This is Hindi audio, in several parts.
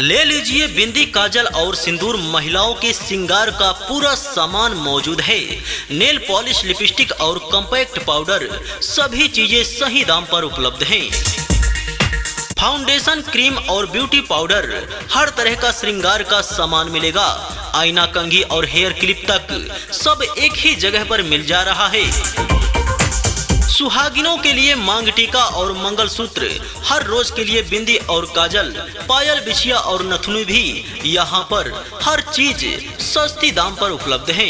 ले लीजिए बिंदी, काजल और सिंदूर, महिलाओं के श्रृंगार का पूरा सामान मौजूद है। नेल पॉलिश, लिपस्टिक और कॉम्पैक्ट पाउडर, सभी चीजें सही दाम पर उपलब्ध हैं। फाउंडेशन, क्रीम और ब्यूटी पाउडर, हर तरह का श्रृंगार का सामान मिलेगा। आईना, कंघी और हेयर क्लिप तक सब एक ही जगह पर मिल जा रहा है। सुहागिनों के लिए मांग टीका और मंगलसूत्र, हर रोज के लिए बिंदी और काजल, पायल, बिछिया और नथुनी भी यहाँ पर हर चीज सस्ती दाम पर उपलब्ध है।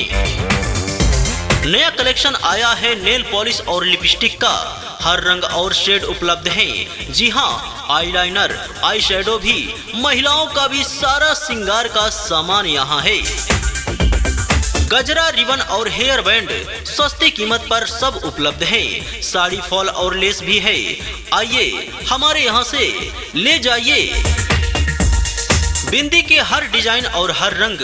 नया कलेक्शन आया है नेल पॉलिश और लिपस्टिक का, हर रंग और शेड उपलब्ध है। जी हाँ, आईलाइनर, आई शैडो भी, महिलाओं का भी सारा श्रृंगार का सामान यहाँ है। गजरा, रिबन और हेयर बैंड सस्ती कीमत पर सब उपलब्ध है। साड़ी, फॉल और लेस भी है। आइए हमारे यहाँ से ले जाइए। बिंदी के हर डिजाइन और हर रंग,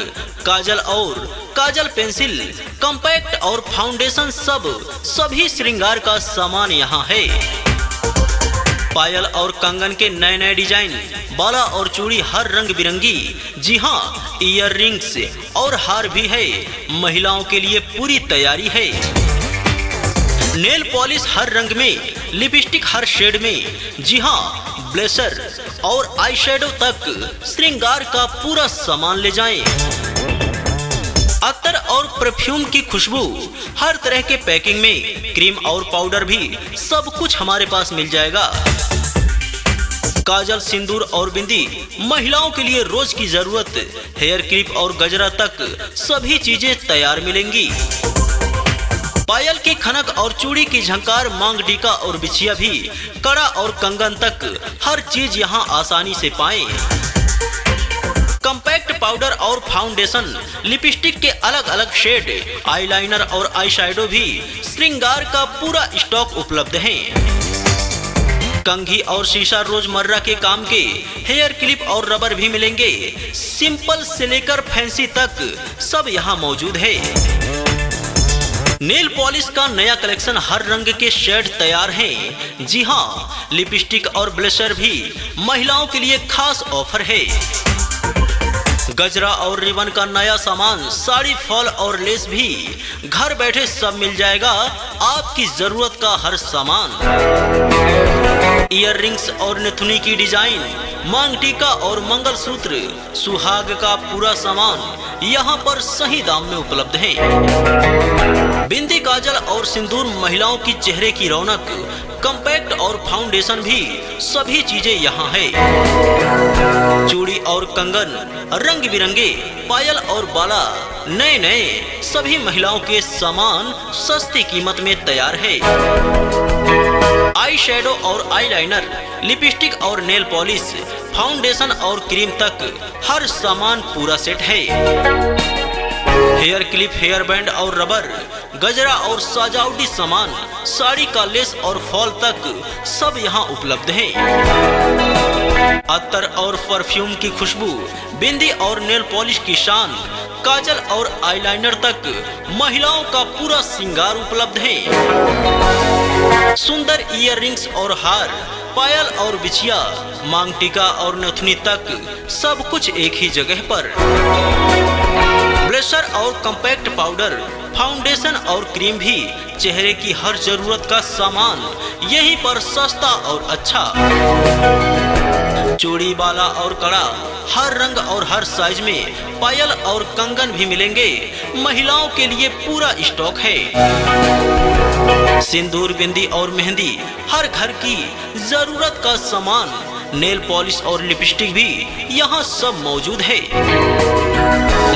काजल पेंसिल, कॉम्पैक्ट और फाउंडेशन, सभी श्रृंगार का सामान यहाँ है। पायल और कंगन के नए नए डिजाइन, बाला और चूड़ी हर रंग बिरंगी। जी हाँ, ईयर रिंग्स और हार भी है। महिलाओं के लिए पूरी तैयारी है। नेल पॉलिश हर रंग में, लिपस्टिक हर शेड में। जी हाँ, ब्लेशर और आई शैडो तक श्रृंगार का पूरा सामान ले जाएं। अत्तर और परफ्यूम की खुशबू, हर तरह के पैकिंग में, क्रीम और पाउडर भी सब कुछ हमारे पास मिल जाएगा। काजल, सिंदूर और बिंदी, महिलाओं के लिए रोज की जरूरत, हेयर क्लिप और गजरा तक सभी चीजें तैयार मिलेंगी। पायल की खनक और चूड़ी की झंकार, मांग टीका और बिछिया भी, कड़ा और कंगन तक हर चीज यहाँ आसानी से पाएं। कॉम्पैक्ट पाउडर और फाउंडेशन, लिपस्टिक के अलग अलग शेड, आईलाइनर और आई शैडो भी, श्रृंगार का पूरा स्टॉक उपलब्ध है। कंघी और शीशा, रोजमर्रा के काम के, हेयर क्लिप और रबर भी मिलेंगे। सिंपल से लेकर फैंसी तक सब यहाँ मौजूद है। नेल पॉलिश का नया कलेक्शन, हर रंग के शेड तैयार हैं। जी हाँ, लिपस्टिक और ब्लेशर भी महिलाओं के लिए खास ऑफर है। गजरा और रिबन का नया सामान, साड़ी, फॉल और लेस भी, घर बैठे सब मिल जाएगा। आपकी जरूरत का हर सामान, ईयर रिंग्स और नथुनी की डिजाइन, मांग टीका और मंगलसूत्र, सुहाग का पूरा सामान यहाँ पर सही दाम में उपलब्ध है। बिंदी, काजल और सिंदूर, महिलाओं की चेहरे की रौनक, कॉम्पैक्ट और फाउंडेशन भी, सभी चीजें यहाँ है। चूड़ी और कंगन रंग बिरंगे, पायल और बाला नए नए, सभी महिलाओं के सामान सस्ती कीमत में तैयार है। आई शैडो और आईलाइनर, लिपस्टिक और नेल पॉलिश, फाउंडेशन और क्रीम तक हर सामान पूरा सेट है। हेयर क्लिप, हेयर बैंड और रबर, गजरा और सजावटी सामान, साड़ी का लेस और फॉल तक सब यहाँ उपलब्ध है। अत्तर और परफ्यूम की खुशबू, बिंदी और नेल पॉलिश की शान, काजल और आईलाइनर तक महिलाओं का पूरा श्रृंगार उपलब्ध है। सुंदर ईयर रिंग्स और हार, पायल और बिछिया, मांग टीका और नथुनी तक सब कुछ एक ही जगह पर। ब्लेशर और कॉम्पैक्ट पाउडर, फाउंडेशन और क्रीम भी, चेहरे की हर जरूरत का सामान यहीं पर सस्ता और अच्छा। चूड़ी, बाला और कड़ा, हर रंग और हर साइज में, पायल और कंगन भी मिलेंगे। महिलाओं के लिए पूरा स्टॉक है। सिंदूर, बिंदी और मेहंदी, हर घर की जरूरत का सामान, नेल पॉलिश और लिपस्टिक भी यहाँ सब मौजूद है।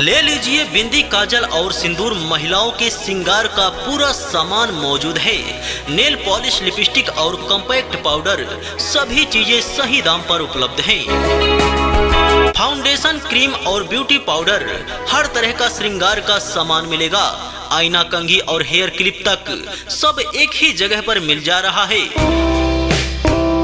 ले लीजिए बिंदी, काजल और सिंदूर, महिलाओं के श्रृंगार का पूरा सामान मौजूद है। नेल पॉलिश, लिपस्टिक और कॉम्पैक्ट पाउडर, सभी चीजें सही दाम पर उपलब्ध हैं। फाउंडेशन, क्रीम और ब्यूटी पाउडर, हर तरह का श्रृंगार का सामान मिलेगा। आईना, कंघी और हेयर क्लिप तक सब एक ही जगह पर मिल जा रहा है।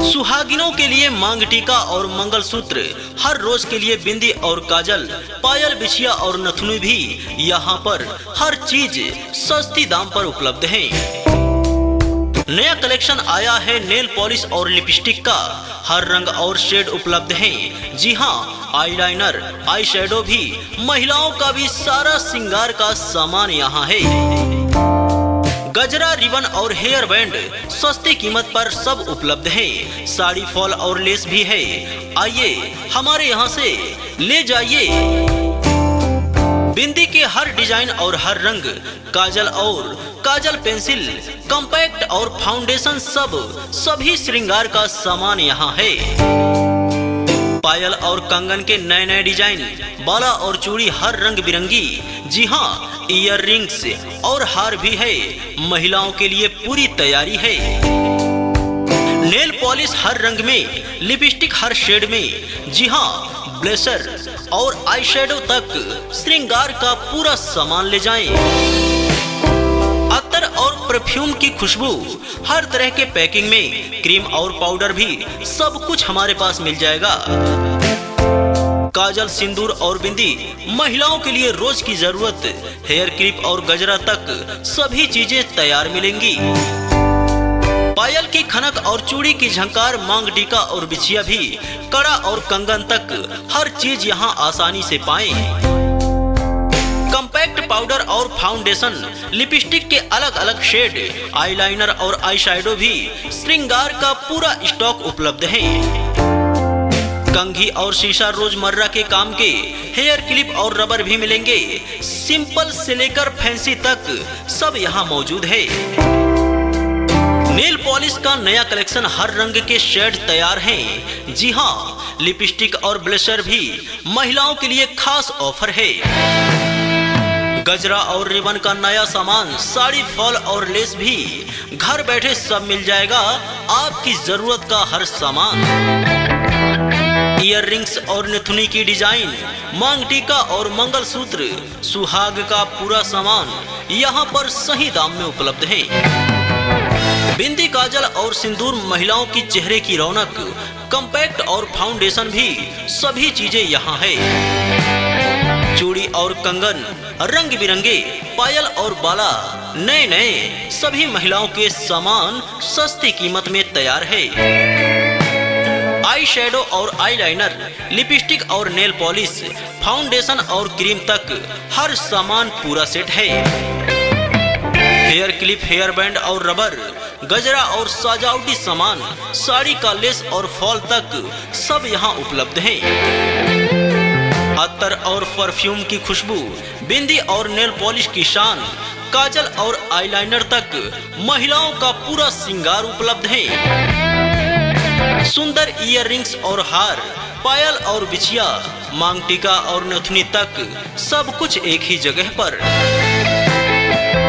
सुहागिनों के लिए मांग टीका और मंगलसूत्र, हर रोज के लिए बिंदी और काजल, पायल, बिछिया और नथुनी भी यहाँ पर हर चीज सस्ती दाम पर उपलब्ध है। नया कलेक्शन आया है नेल पॉलिश और लिपस्टिक का। हर रंग और शेड उपलब्ध हैं। जी हाँ, आईलाइनर, आई शैडो भी, महिलाओं का भी सारा श्रृंगार का सामान यहाँ है। गजरा, रिबन और हेयर बैंड सस्ती कीमत पर सब उपलब्ध है। साड़ी, फॉल और लेस भी है। आइए हमारे यहाँ से ले जाइए। बिंदी के हर डिजाइन और हर रंग, काजल पेंसिल, कॉम्पैक्ट और फाउंडेशन सभी श्रृंगार का सामान यहाँ है। पायल और कंगन के नए नए डिजाइन, बाला और चूड़ी हर रंग बिरंगी। जी हाँ, ईयर रिंग्स और हार भी है। महिलाओं के लिए पूरी तैयारी है। नेल पॉलिश हर रंग में, लिपस्टिक हर शेड में। जी हाँ, ब्लेशर और आई शैडो तक श्रृंगार का पूरा सामान ले जाएं। अत्तर और परफ्यूम की खुशबू हर तरह के पैकिंग में, क्रीम और पाउडर भी सब कुछ हमारे पास मिल जाएगा। काजल, सिंदूर और बिंदी महिलाओं के लिए रोज की जरूरत, हेयर क्लिप और गजरा तक सभी चीजें तैयार मिलेंगी। पायल की खनक और चूड़ी की झंकार, मांग टीका और बिछिया भी, कड़ा और कंगन तक हर चीज यहाँ आसानी से पाएं। कॉम्पैक्ट पाउडर और फाउंडेशन, लिपस्टिक के अलग अलग शेड, आईलाइनर और आई शैडो भी, श्रृंगार का पूरा स्टॉक उपलब्ध है। कंघी और शीशा रोजमर्रा के काम के, हेयर क्लिप और रबर भी मिलेंगे। सिंपल से लेकर फैंसी तक सब यहाँ मौजूद है। नेल पॉलिश का नया कलेक्शन, हर रंग के शेड तैयार हैं। जी हाँ, लिपस्टिक और ब्लेशर भी महिलाओं के लिए खास ऑफर है। गजरा और रिबन का नया सामान, साड़ी, फॉल और लेस भी घर बैठे सब मिल जाएगा। आपकी जरूरत का हर सामान, ईयर रिंग्स और नथुनी की डिजाइन, मांग टीका और मंगलसूत्र, सुहाग का पूरा सामान यहाँ पर सही दाम में उपलब्ध है। बिंदी, काजल और सिंदूर महिलाओं की चेहरे की रौनक, कॉम्पैक्ट और फाउंडेशन भी सभी चीजें यहाँ है। चूड़ी और कंगन रंग बिरंगे, पायल और बाला नए नए, सभी महिलाओं के सामान सस्ती कीमत में तैयार है। आई शैडो और आईलाइनर, लिपस्टिक और नेल पॉलिश, फाउंडेशन और क्रीम तक हर सामान पूरा सेट है। हेयर क्लिप, हेयर बैंड और रबर, गजरा और सजावटी सामान, साड़ी का लेस और फॉल तक सब यहाँ उपलब्ध है। अत्तर और परफ्यूम की खुशबू, बिंदी और नेल पॉलिश की शान, काजल और आईलाइनर तक महिलाओं का पूरा श्रृंगार उपलब्ध है। सुंदर ईयर रिंग्स और हार, पायल और बिछिया, मांग टीका और नथुनी तक सब कुछ एक ही जगह पर।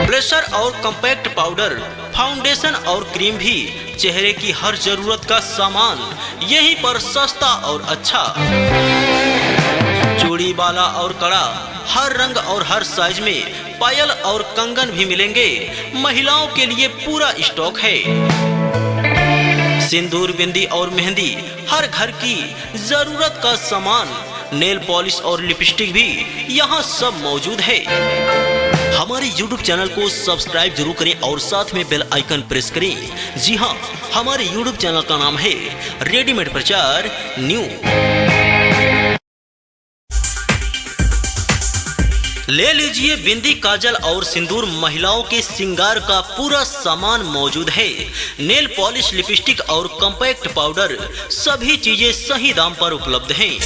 ब्लेशर और कॉम्पैक्ट पाउडर, फाउंडेशन और क्रीम भी, चेहरे की हर जरूरत का सामान यहीं पर सस्ता और अच्छा। चूड़ी, बाला और कड़ा हर रंग और हर साइज में, पायल और कंगन भी मिलेंगे। महिलाओं के लिए पूरा स्टॉक है। सिंदूर, बिंदी और मेहंदी, हर घर की जरूरत का सामान, नेल पॉलिश और लिपस्टिक भी यहाँ सब मौजूद है। हमारे YouTube चैनल को सब्सक्राइब जरूर करें और साथ में बेल आइकन प्रेस करें। जी हाँ, हमारे YouTube चैनल का नाम है रेडीमेड प्रचार न्यू। ले लीजिए बिंदी, काजल और सिंदूर महिलाओं के श्रृंगार का पूरा सामान मौजूद है। नेल पॉलिश, लिपस्टिक और कॉम्पैक्ट पाउडर सभी चीजें सही दाम पर उपलब्ध हैं।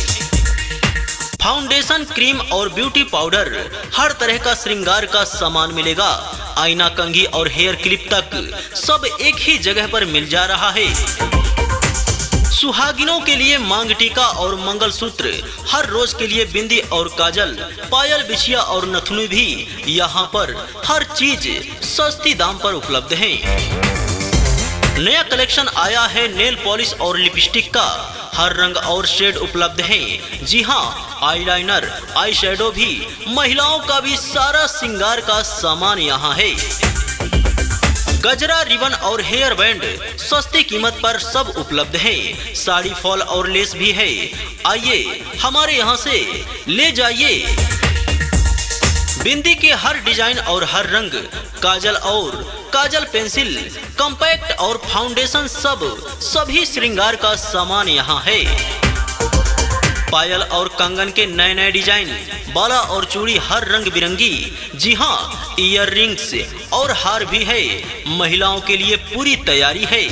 फाउंडेशन, क्रीम और ब्यूटी पाउडर, हर तरह का श्रृंगार का सामान मिलेगा। आईना, कंघी और हेयर क्लिप तक सब एक ही जगह पर मिल जा रहा है। सुहागिनों के लिए मांग टीका और मंगलसूत्र, हर रोज के लिए बिंदी और काजल, पायल, बिछिया और नथुनी भी यहाँ पर हर चीज सस्ती दाम पर उपलब्ध है। नया कलेक्शन आया है नेल पॉलिश और लिपस्टिक का। हर रंग और शेड उपलब्ध हैं। जी हाँ, आईलाइनर, आई शैडो भी, महिलाओं का भी सारा श्रृंगार का सामान यहाँ है। गजरा, रिबन और हेयर बैंड सस्ती कीमत पर सब उपलब्ध हैं। साड़ी, फॉल और लेस भी है। आइए हमारे यहाँ से ले जाइए। बिंदी के हर डिजाइन और हर रंग, काजल और काजल, पेंसिल, कॉम्पैक्ट और फाउंडेशन सभी श्रृंगार का सामान यहाँ है। पायल और कंगन के नए नए डिजाइन, बाला और चूड़ी हर रंग बिरंगी, जी हाँ, ईयर रिंग्स और हार भी है। महिलाओं के लिए पूरी तैयारी है।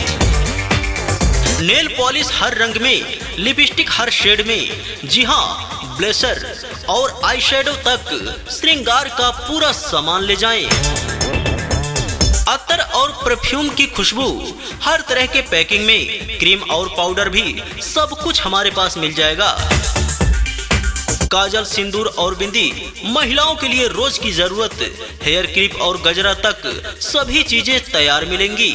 नेल पॉलिश हर रंग में, लिपस्टिक हर शेड में, जी हाँ, ब्लेशर और आई शेडो तक श्रृंगार का पूरा सामान ले जाएं। अत्तर और परफ्यूम की खुशबू हर तरह के पैकिंग में, क्रीम और पाउडर भी सब कुछ हमारे पास मिल जाएगा। काजल, सिंदूर और बिंदी, महिलाओं के लिए रोज की जरूरत, हेयर क्लिप और गजरा तक सभी चीजें तैयार मिलेंगी।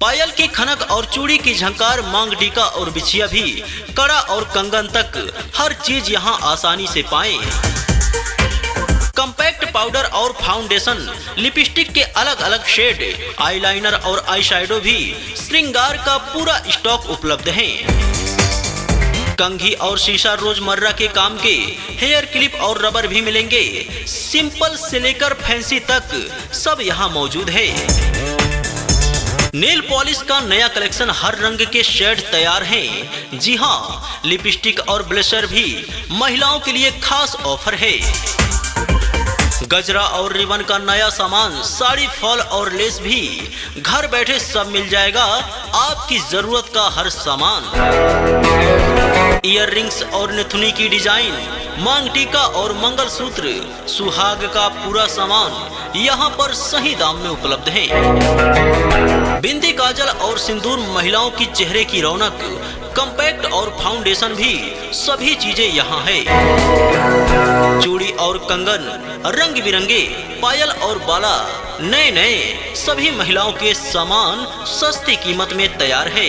पायल की खनक और चूड़ी की झंकार, मांग टीका और बिछिया भी, कड़ा और कंगन तक हर चीज यहाँ आसानी से पाएं। कॉम्पैक्ट पाउडर और फाउंडेशन, लिपस्टिक के अलग अलग शेड, आईलाइनर और आईशैडो भी श्रृंगार का पूरा स्टॉक उपलब्ध है। कंघी और शीशा रोजमर्रा के काम के, हेयर क्लिप और रबर भी मिलेंगे। सिंपल से लेकर फैंसी तक सब यहाँ मौजूद है। नेल पॉलिश का नया कलेक्शन, हर रंग के शेड तैयार हैं। जी हाँ, लिपस्टिक और ब्लेशर भी महिलाओं के लिए खास ऑफर है। गजरा और रिबन का नया सामान, साड़ी, फॉल और लेस भी घर बैठे सब मिल जाएगा। आपकी जरूरत का हर सामान, ईयर रिंग्स और नथुनी की डिजाइन, मांग टीका और मंगलसूत्र, सुहाग का पूरा सामान यहाँ पर सही दाम में उपलब्ध है। बिंदी, काजल और सिंदूर महिलाओं की चेहरे की रौनक, कॉम्पैक्ट और फाउंडेशन भी सभी चीजें यहाँ है। चूड़ी और कंगन रंग बिरंगे, पायल और बाला नए नए, सभी महिलाओं के सामान सस्ती कीमत में तैयार है।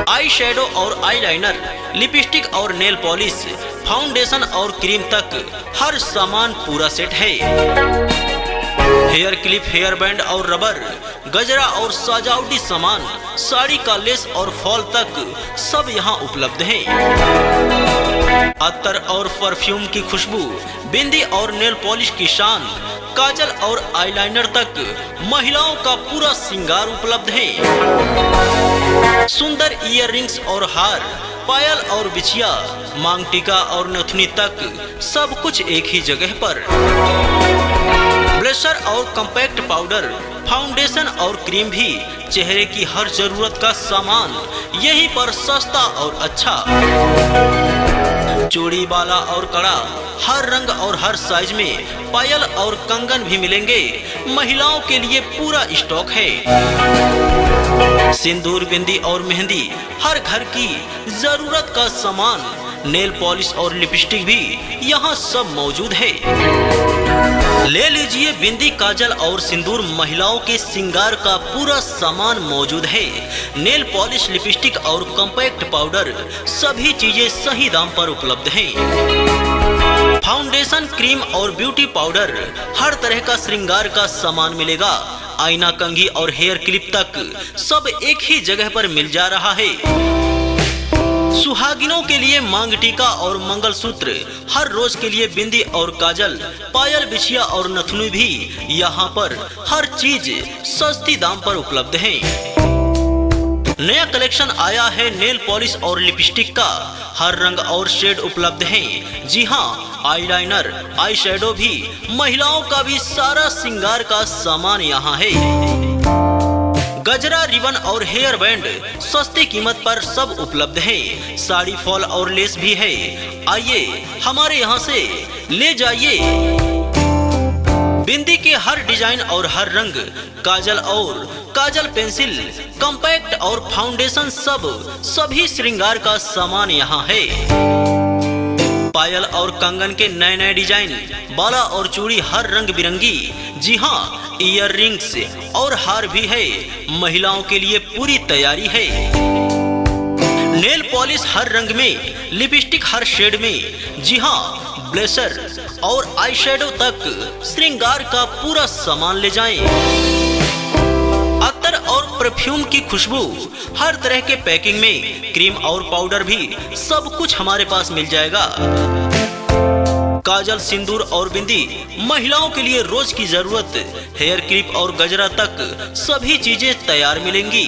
आई शेडो और आईलाइनर, लिपस्टिक और नेल पॉलिश, फाउंडेशन और क्रीम तक हर सामान पूरा सेट है। हेयर क्लिप, हेयर बैंड और रबर, गजरा और सजावटी सामान, साड़ी का लेस और फॉल तक सब यहाँ उपलब्ध है। अत्तर और परफ्यूम की खुशबू, बिंदी और नेल पॉलिश की शान, काजल और आईलाइनर तक महिलाओं का पूरा श्रृंगार उपलब्ध है। सुंदर ईयर रिंग्स और हार, पायल और बिछिया, मांग टीका और नथुनी तक सब कुछ एक ही जगह पर। ब्लेशर और कॉम्पैक्ट पाउडर, फाउंडेशन और क्रीम भी, चेहरे की हर जरूरत का सामान यहीं पर सस्ता और अच्छा। चूड़ी, बाला और कड़ा हर रंग और हर साइज में, पायल और कंगन भी मिलेंगे। महिलाओं के लिए पूरा स्टॉक है। सिंदूर, बिंदी और मेहंदी, हर घर की जरूरत का सामान, नेल पॉलिश और लिपस्टिक भी यहाँ सब मौजूद है। ले लीजिए, बिंदी, काजल और सिंदूर महिलाओं के श्रृंगार का पूरा सामान मौजूद है। नेल पॉलिश, लिपस्टिक और कॉम्पैक्ट पाउडर सभी चीजें सही दाम पर उपलब्ध हैं। फाउंडेशन, क्रीम और ब्यूटी पाउडर, हर तरह का श्रृंगार का सामान मिलेगा। आईना, कंघी और हेयर क्लिप तक सब एक ही जगह पर मिल जा रहा है। सुहागिनों के लिए मांग टीका और मंगलसूत्र, हर रोज के लिए बिंदी और काजल, पायल, बिछिया और नथुनी भी यहाँ पर हर चीज सस्ती दाम पर उपलब्ध है। नया कलेक्शन आया है नेल पॉलिश और लिपस्टिक का, हर रंग और शेड उपलब्ध है। जी हाँ, आईलाइनर, आई शेडो भी, महिलाओं का भी सारा श्रृंगार का सामान यहाँ है। गजरा, रिबन और हेयर बैंड सस्ती कीमत पर सब उपलब्ध है। साड़ी, फॉल और लेस भी है। आइए हमारे यहाँ से ले जाइए। बिंदी के हर डिजाइन और हर रंग, काजल, पेंसिल, कॉम्पैक्ट और फाउंडेशन सभी श्रृंगार का सामान यहाँ है। पायल और कंगन के नए नए डिजाइन, बाला और चूड़ी हर रंग बिरंगी, जी हाँ, ईयर रिंग्स और हार भी है। महिलाओं के लिए पूरी तैयारी है। नेल पॉलिश हर रंग में, लिपस्टिक हर शेड में, जी हाँ, ब्लेशर और आईशैडो तक श्रृंगार का पूरा सामान ले जाएं। अत्तर और परफ्यूम की खुशबू हर तरह के पैकिंग में, क्रीम और पाउडर भी सब कुछ हमारे पास मिल जाएगा। काजल, सिंदूर और बिंदी, महिलाओं के लिए रोज की जरूरत, हेयर क्लिप और गजरा तक सभी चीजें तैयार मिलेंगी।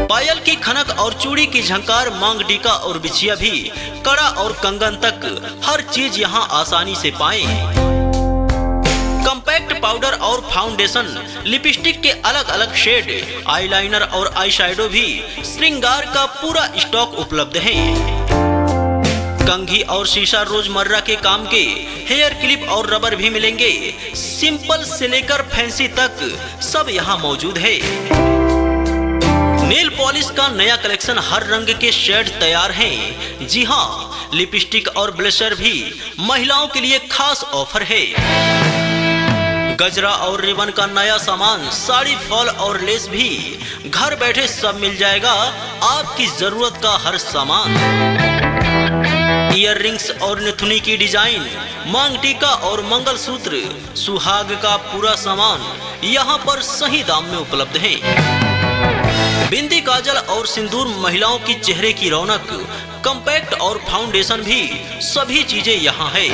पायल की खनक और चूड़ी की झंकार, मांग टीका और बिछिया भी, कड़ा और कंगन तक हर चीज यहाँ आसानी से पाएं। कॉम्पैक्ट पाउडर और फाउंडेशन, लिपस्टिक के अलग अलग शेड, आईलाइनर और आई शैडो भी, श्रृंगार का पूरा स्टॉक उपलब्ध है। कंघी और शीशा रोजमर्रा के काम के, हेयर क्लिप और रबर भी मिलेंगे। सिंपल से लेकर फैंसी तक सब यहाँ मौजूद है। नेल पॉलिश का नया कलेक्शन, हर रंग के शेड तैयार हैं। जी हाँ, लिपस्टिक और ब्लशर भी महिलाओं के लिए खास ऑफर है। गजरा और रिबन का नया सामान, साड़ी, फॉल और लेस भी, घर बैठे सब मिल जाएगा। आपकी जरूरत का हर सामान, ईयर रिंग्स और नथुनी की डिजाइन, मांग टीका और मंगलसूत्र, सुहाग का पूरा सामान यहाँ पर सही दाम में उपलब्ध है। बिंदी, काजल और सिंदूर, महिलाओं की चेहरे की रौनक, कॉम्पैक्ट और फाउंडेशन भी, सभी चीजें यहाँ है।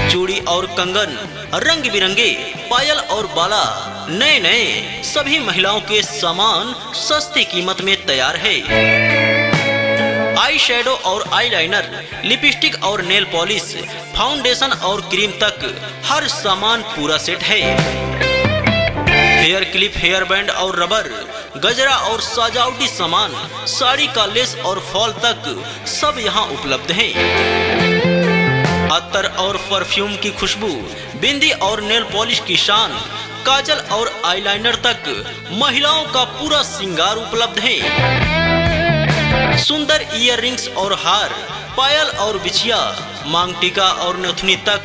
चूड़ी और कंगन, रंग बिरंगे, पायल और बाला, नए नए सभी महिलाओं के सामान सस्ती कीमत में तैयार है। आई शैडो और आईलाइनर, लिपस्टिक और नेल पॉलिश, फाउंडेशन और क्रीम तक हर सामान पूरा सेट है। हेयर क्लिप, हेयर बैंड और रबर, गजरा और सजावटी सामान, साड़ी का लेस और फॉल तक सब यहाँ उपलब्ध है। अत्तर और परफ्यूम की खुशबू, बिंदी और नेल पॉलिश की शान, काजल और आईलाइनर तक महिलाओं का पूरा श्रृंगार उपलब्ध है। सुंदर ईयर रिंग्स और हार, पायल और बिछिया, मांग टीका और नथुनी तक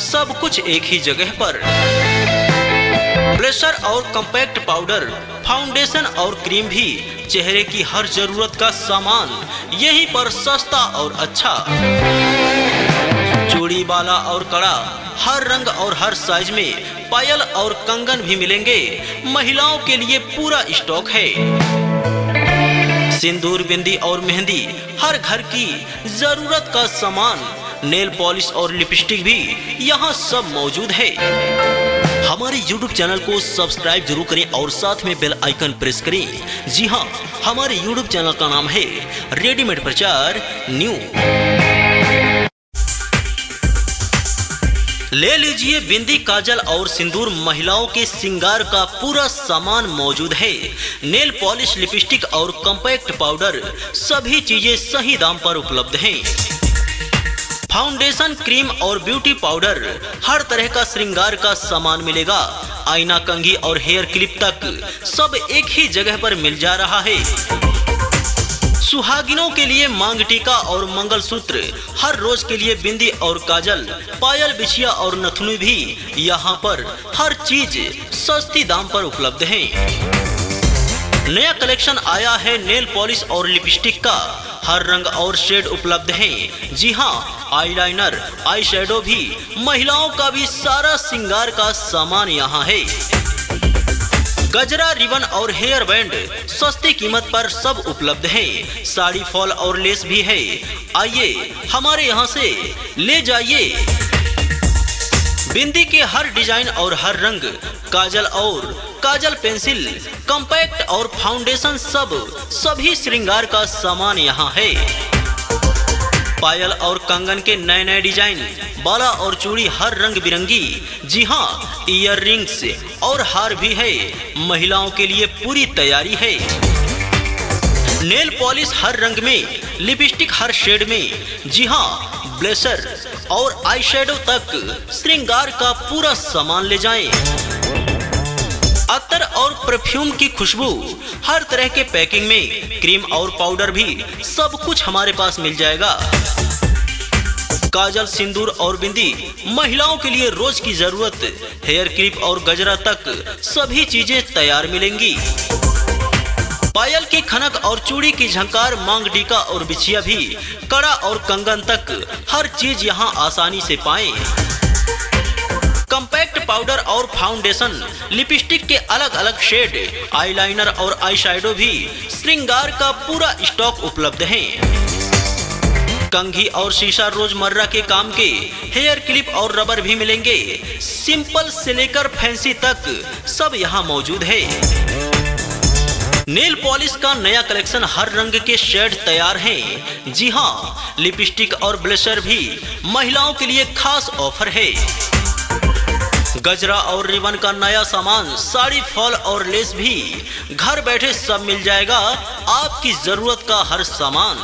सब कुछ एक ही जगह पर। ब्लशर और कॉम्पैक्ट पाउडर, फाउंडेशन और क्रीम भी, चेहरे की हर जरूरत का सामान यहीं पर सस्ता और अच्छा। चूड़ी, बाला और कड़ा, हर रंग और हर साइज में, पायल और कंगन भी मिलेंगे। महिलाओं के लिए पूरा स्टॉक है। सिंदूर, बिंदी और मेहंदी, हर घर की जरूरत का सामान, नेल पॉलिश और लिपस्टिक भी यहाँ सब मौजूद है। हमारे YouTube चैनल को सब्सक्राइब जरूर करें और साथ में बेल आइकन प्रेस करें। जी हाँ, हमारे YouTube चैनल का नाम है रेडीमेड प्रचार न्यू। ले लीजिए बिंदी, काजल और सिंदूर, महिलाओं के श्रृंगार का पूरा सामान मौजूद है। नेल पॉलिश, लिपस्टिक और कॉम्पैक्ट पाउडर, सभी चीजें सही दाम पर उपलब्ध हैं। फाउंडेशन, क्रीम और ब्यूटी पाउडर, हर तरह का श्रृंगार का सामान मिलेगा। आईना, कंघी और हेयर क्लिप तक सब एक ही जगह पर मिल जा रहा है। सुहागिनों के लिए मांग टीका और मंगलसूत्र, हर रोज के लिए बिंदी और काजल, पायल, बिछिया और नथुनी भी यहाँ पर हर चीज सस्ती दाम पर उपलब्ध है। नया कलेक्शन आया है नेल पॉलिश और लिपस्टिक का, हर रंग और शेड उपलब्ध हैं। जी हाँ, आईलाइनर, आई शैडो भी, महिलाओं का भी सारा श्रृंगार का सामान यहाँ है। गजरा, रिबन और हेयर बैंड, सस्ती कीमत पर सब उपलब्ध है। साड़ी, फॉल और लेस भी है। आइए हमारे यहाँ से ले जाइए। बिंदी के हर डिजाइन और हर रंग, काजल पेंसिल, कॉम्पैक्ट और फाउंडेशन, सभी श्रृंगार का सामान यहाँ है। पायल और कंगन के नए नए डिजाइन, बाला और चूड़ी हर रंग बिरंगी। जी हाँ, ईयर रिंग्स और हार भी है। महिलाओं के लिए पूरी तैयारी है। नेल पॉलिश हर रंग में, लिपस्टिक हर शेड में। जी हाँ, ब्लशर और आई शैडो तक श्रृंगार का पूरा सामान ले जाएं। अत्तर और परफ्यूम की खुशबू, हर तरह के पैकिंग में, क्रीम और पाउडर भी, सब कुछ हमारे पास मिल जाएगा। काजल, सिंदूर और बिंदी, महिलाओं के लिए रोज की जरूरत, हेयर क्लिप और गजरा तक सभी चीजें तैयार मिलेंगी। पायल की खनक और चूड़ी की झंकार, मांग टीका और बिछिया भी, कड़ा और कंगन तक हर चीज यहाँ आसानी से पाएं। कॉम्पैक्ट पाउडर और फाउंडेशन, लिपस्टिक के अलग अलग शेड, आईलाइनर और आई शैडो भी, श्रृंगार का पूरा स्टॉक उपलब्ध है। कंघी और शीशा रोजमर्रा के काम के हेयर क्लिप और रबर भी मिलेंगे। सिंपल से लेकर फैंसी तक सब यहाँ मौजूद है। नेल पॉलिश का नया कलेक्शन, हर रंग के शेड तैयार हैं। जी हाँ, लिपस्टिक और ब्लशर भी महिलाओं के लिए खास ऑफर है। गजरा और रिबन का नया सामान, साड़ी, फॉल और लेस भी घर बैठे सब मिल जाएगा। आपकी जरूरत का हर सामान,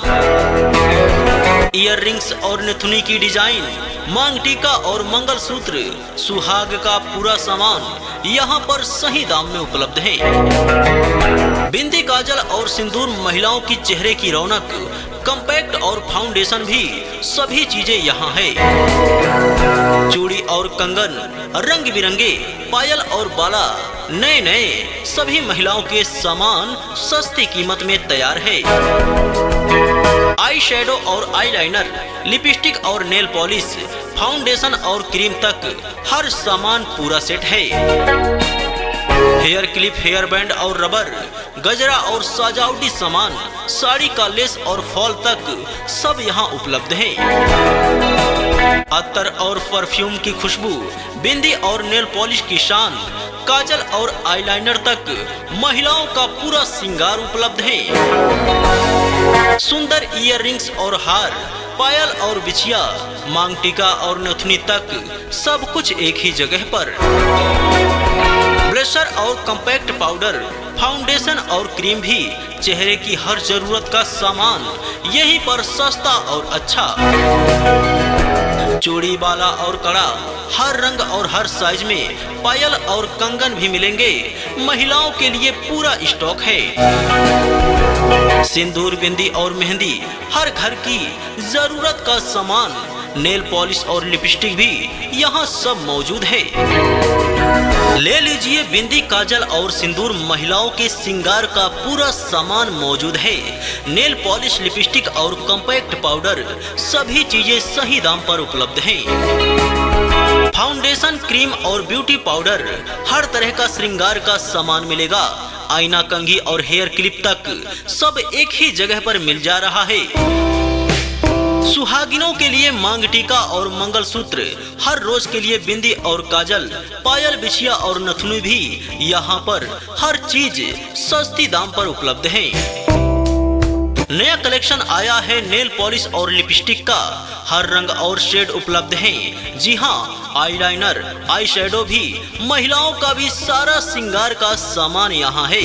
इयररिंग्स और नथुनी की डिजाइन, मांग टीका और मंगलसूत्र, सुहाग का पूरा सामान यहाँ पर सही दाम में उपलब्ध है। बिंदी, काजल और सिंदूर, महिलाओं की चेहरे की रौनक, कॉम्पैक्ट और फाउंडेशन भी सभी चीजें यहाँ है। चूड़ी और कंगन, रंग बिरंगे पायल और बाला, नए नए सभी महिलाओं के सामान सस्ती कीमत में तैयार है। आई शेडो और आईलाइनर, लिपस्टिक और नेल पॉलिश, फाउंडेशन और क्रीम तक हर सामान पूरा सेट है। हेयर क्लिप, हेयर बैंड और रबर, गजरा और सजावटी सामान, साड़ी का लेस और फॉल तक सब यहाँ उपलब्ध है। अत्तर और परफ्यूम की खुशबू, बिंदी और नेल पॉलिश की शान, काजल और आईलाइनर तक महिलाओं का पूरा श्रृंगार उपलब्ध है। सुंदर इयररिंग्स और हार, पायल और बिछिया, मांग टीका और नथुनी तक सब कुछ एक ही जगह पर। ब्लशर और कॉम्पैक्ट पाउडर, फाउंडेशन और क्रीम भी, चेहरे की हर जरूरत का सामान यहीं पर सस्ता और अच्छा। चूड़ी, बाला और कड़ा, हर रंग और हर साइज में पायल और कंगन भी मिलेंगे। महिलाओं के लिए पूरा स्टॉक है। सिंदूर, बिंदी और मेहंदी, हर घर की जरूरत का सामान, नेल पॉलिश और लिपस्टिक भी यहाँ सब मौजूद है। ले लीजिए बिंदी, काजल और सिंदूर, महिलाओं के श्रृंगार का पूरा सामान मौजूद है। नेल पॉलिश, लिपस्टिक और कॉम्पैक्ट पाउडर, सभी चीजें सही दाम पर उपलब्ध हैं। फाउंडेशन, क्रीम और ब्यूटी पाउडर, हर तरह का श्रृंगार का सामान मिलेगा। आईना, कंघी और हेयर क्लिप तक सब एक ही जगह पर मिल जा रहा है। सुहागिनों के लिए मांग टीका और मंगलसूत्र, हर रोज के लिए बिंदी और काजल, पायल, बिछिया और नथुनी भी यहाँ पर हर चीज सस्ती दाम पर उपलब्ध है। नया कलेक्शन आया है नेल पॉलिश और लिपस्टिक का, हर रंग और शेड उपलब्ध है। जी हाँ, आईलाइनर, आई शेडो भी, महिलाओं का भी सारा श्रृंगार का सामान यहाँ है।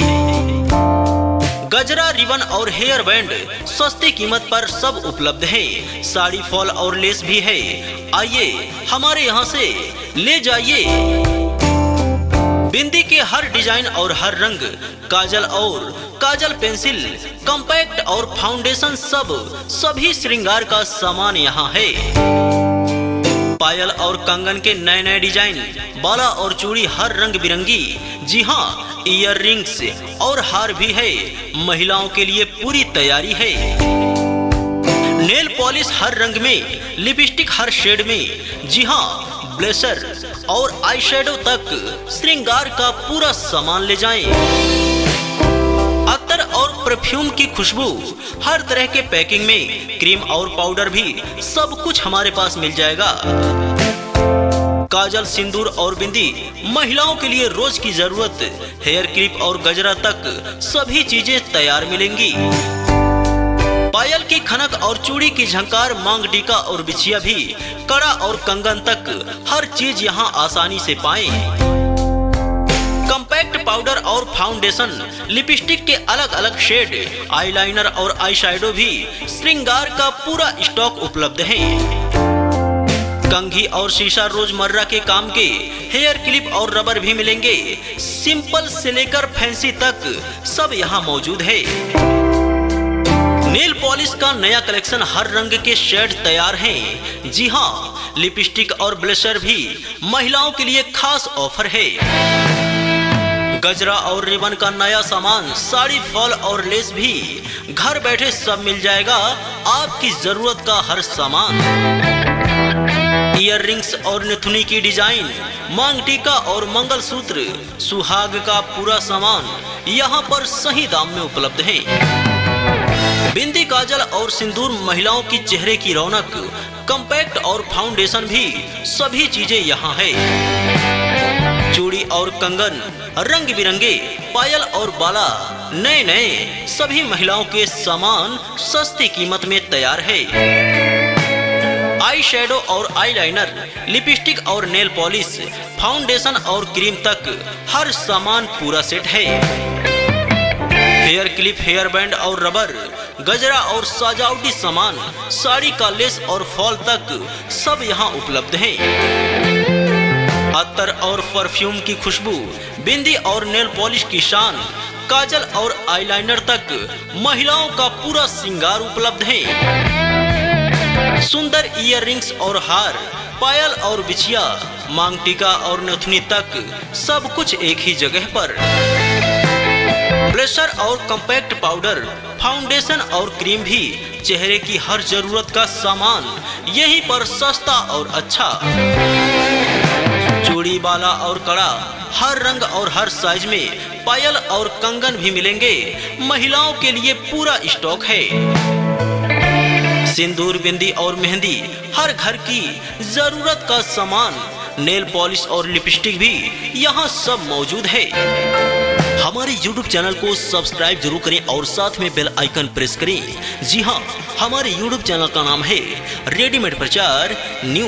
गजरा, रिबन और हेयर बैंड सस्ती कीमत पर सब उपलब्ध है। साड़ी, फॉल और लेस भी है। आइए हमारे यहाँ से ले जाइए। बिंदी के हर डिजाइन और हर रंग, काजल पेंसिल, कॉम्पैक्ट और फाउंडेशन, सभी श्रृंगार का सामान यहाँ है। पायल और कंगन के नए नए डिजाइन, बाला और चूड़ी हर रंग बिरंगी। जी हाँ, इयररिंग्स और हार भी है। महिलाओं के लिए पूरी तैयारी है। नेल पॉलिश हर रंग में, लिपस्टिक हर शेड में। जी हाँ, ब्लशर और आई शेडो तक श्रृंगार का पूरा सामान ले जाएं। अत्तर और परफ्यूम की खुशबू, हर तरह के पैकिंग में, क्रीम और पाउडर भी सब कुछ हमारे पास मिल जाएगा। काजल, सिंदूर और बिंदी, महिलाओं के लिए रोज की जरूरत, हेयर क्लिप और गजरा तक सभी चीजें तैयार मिलेंगी। पायल की खनक और चूड़ी की झंकार, मांग टीका और बिछिया भी, कड़ा और कंगन तक हर चीज यहाँ आसानी से पाएं। कॉम्पैक्ट पाउडर और फाउंडेशन, लिपस्टिक के अलग अलग शेड, आईलाइनर और आई शेडो भी, श्रृंगार का पूरा स्टॉक उपलब्ध है। कंघी और शीशा रोजमर्रा के काम के, हेयर क्लिप और रबर भी मिलेंगे। सिंपल से लेकर फैंसी तक सब यहाँ मौजूद है। नेल पॉलिश का नया कलेक्शन, हर रंग के शेड तैयार हैं। जी हाँ, लिपस्टिक और ब्लशर भी महिलाओं के लिए खास ऑफर है। गजरा और रिबन का नया सामान, साड़ी, फॉल और लेस भी घर बैठे सब मिल जाएगा। आपकी जरूरत का हर सामान, इयररिंग्स और नथुनी की डिजाइन, मांग टीका और मंगलसूत्र, सुहाग का पूरा सामान यहाँ पर सही दाम में उपलब्ध है। बिंदी, काजल और और सिंदूर महिलाओं की चेहरे की रौनक, कॉम्पैक्ट और फाउंडेशन भी सभी चीजें यहाँ है। चूड़ी और कंगन, रंग बिरंगे पायल और बाला, नए नए सभी महिलाओं के सामान सस्ती कीमत में तैयार है। आई शेडो और आईलाइनर, लिपस्टिक और नेल पॉलिश, फाउंडेशन और क्रीम तक हर सामान पूरा सेट है। हेयर क्लिप, हेयर बैंड और रबर, गजरा और सजावटी सामान, साड़ी का लेस और फॉल तक सब यहाँ उपलब्ध है। अत्तर और परफ्यूम की खुशबू, बिंदी और नेल पॉलिश की शान, काजल और आईलाइनर तक महिलाओं का पूरा श्रृंगार उपलब्ध है। सुंदर इयररिंग्स और हार, पायल और बिछिया, मांग टीका और नथुनी तक सब कुछ एक ही जगह पर। ब्लशर और कॉम्पैक्ट पाउडर, फाउंडेशन और क्रीम भी, चेहरे की हर जरूरत का सामान यहीं पर सस्ता और अच्छा। चूड़ी, बाला और कड़ा, हर रंग और हर साइज में पायल और कंगन भी मिलेंगे। महिलाओं के लिए पूरा स्टॉक है। सिंदूर, बिंदी और मेहंदी, हर घर की जरूरत का सामान, नेल पॉलिश और लिपस्टिक भी यहाँ सब मौजूद है। हमारे YouTube चैनल को सब्सक्राइब जरूर करें और साथ में बेल आइकन प्रेस करें। जी हाँ, हमारे YouTube चैनल का नाम है रेडीमेड प्रचार न्यू।